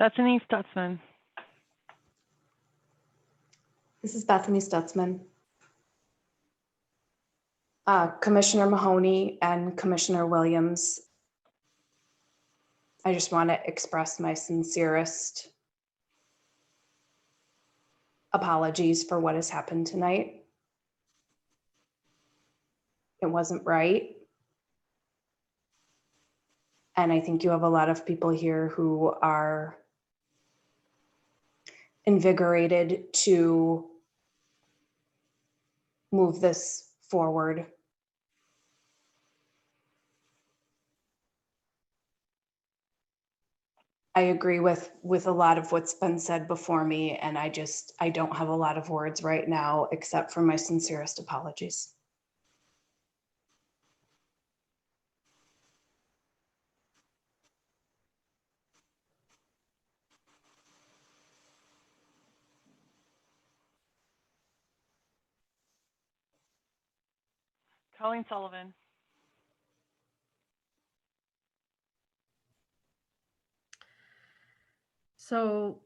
Bethany Stutzman. This is Bethany Stutzman. Commissioner Mahoney and Commissioner Williams, I just want to express my sincerest apologies for what has happened tonight. It wasn't right. And I think you have a lot of people here who are invigorated to move this forward. I agree with a lot of what's been said before me, and I don't have a lot of words right now except for my sincerest apologies. Colleen Sullivan. So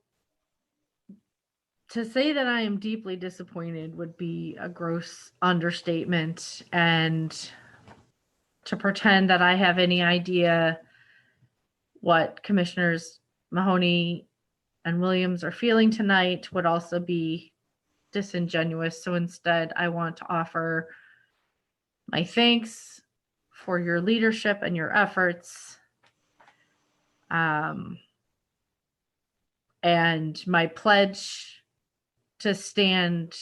to say that I am deeply disappointed would be a gross understatement, and to pretend that I have any idea what Commissioners Mahoney and Williams are feeling tonight would also be disingenuous. So instead, I want to offer my thanks for your leadership and your efforts. And my pledge to stand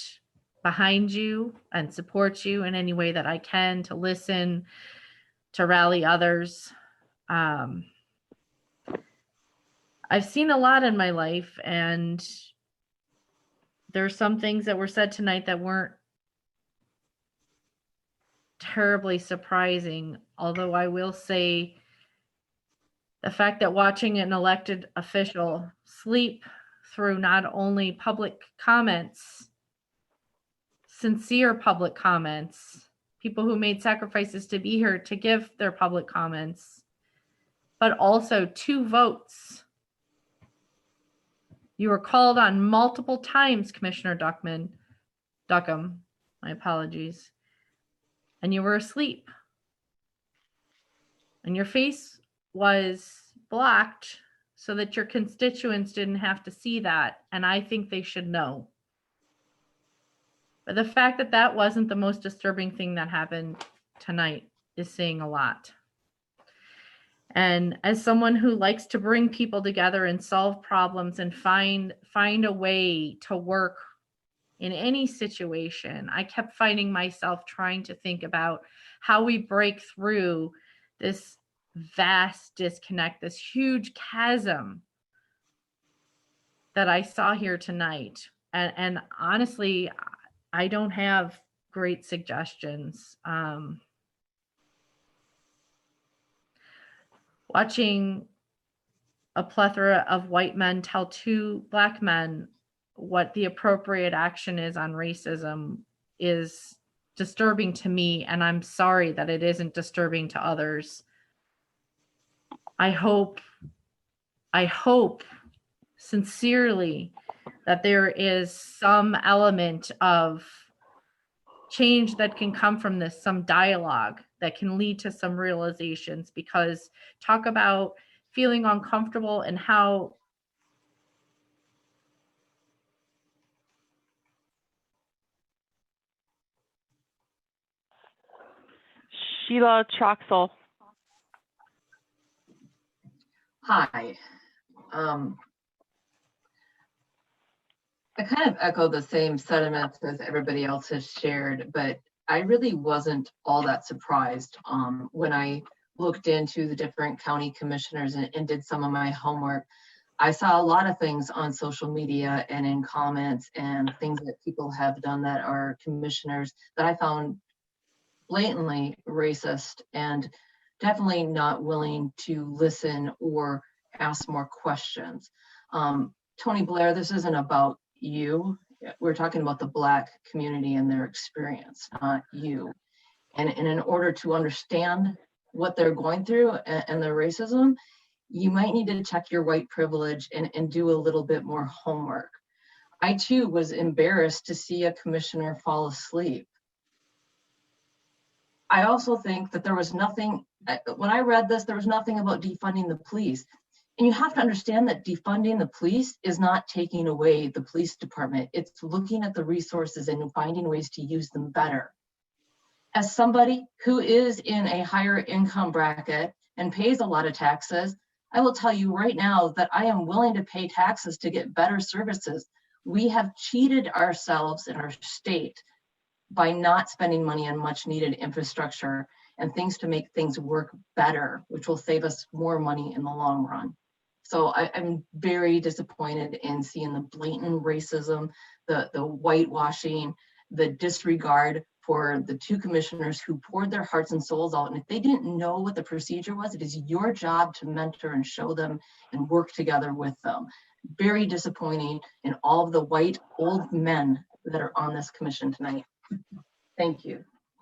behind you and support you in any way that I can, to listen, to rally others. I've seen a lot in my life, and there's some things that were said tonight that weren't terribly surprising, although I will say the fact that watching an elected official sleep through not only public comments, sincere public comments, people who made sacrifices to be here to give their public comments, but also 2 votes. You were called on multiple times, Commissioner Duckham, my apologies, and you were asleep. And your face was blocked so that your constituents didn't have to see that, and I think they should know. But the fact that that wasn't the most disturbing thing that happened tonight is saying a lot. And as someone who likes to bring people together and solve problems and find a way to work in any situation, I kept finding myself trying to think about how we break through this vast disconnect, this huge chasm that I saw here tonight. And honestly, I don't have great suggestions. Watching a plethora of white men tell 2 Black men what the appropriate action is on racism is disturbing to me, and I'm sorry that it isn't disturbing to others. I hope sincerely that there is some element of change that can come from this, some dialogue that can lead to some realizations, because talk about feeling uncomfortable and how Sheila Troxel. Hi. I kind of echo the same sentiments as everybody else has shared, but I really wasn't all that surprised when I looked into the different county commissioners and did some of my homework. I saw a lot of things on social media and in comments and things that people have done that are commissioners that I found blatantly racist and definitely not willing to listen or ask more questions. Tony Blair, this isn't about you. We're talking about the Black community and their experience, not you. And in order to understand what they're going through and their racism, you might need to check your white privilege and do a little bit more homework. I too was embarrassed to see a commissioner fall asleep. I also think that there was nothing, when I read this, there was nothing about defunding the police. And you have to understand that defunding the police is not taking away the police department. It's looking at the resources and finding ways to use them better. As somebody who is in a higher income bracket and pays a lot of taxes, I will tell you right now that I am willing to pay taxes to get better services. We have cheated ourselves in our state by not spending money on much needed infrastructure and things to make things work better, which will save us more money in the long run. So I'm very disappointed in seeing the blatant racism, the whitewashing, the disregard for the two commissioners who poured their hearts and souls out. And if they didn't know what the procedure was, it is your job to mentor and show them and work together with them. Very disappointing in all of the white old men that are on this commission tonight. Thank you.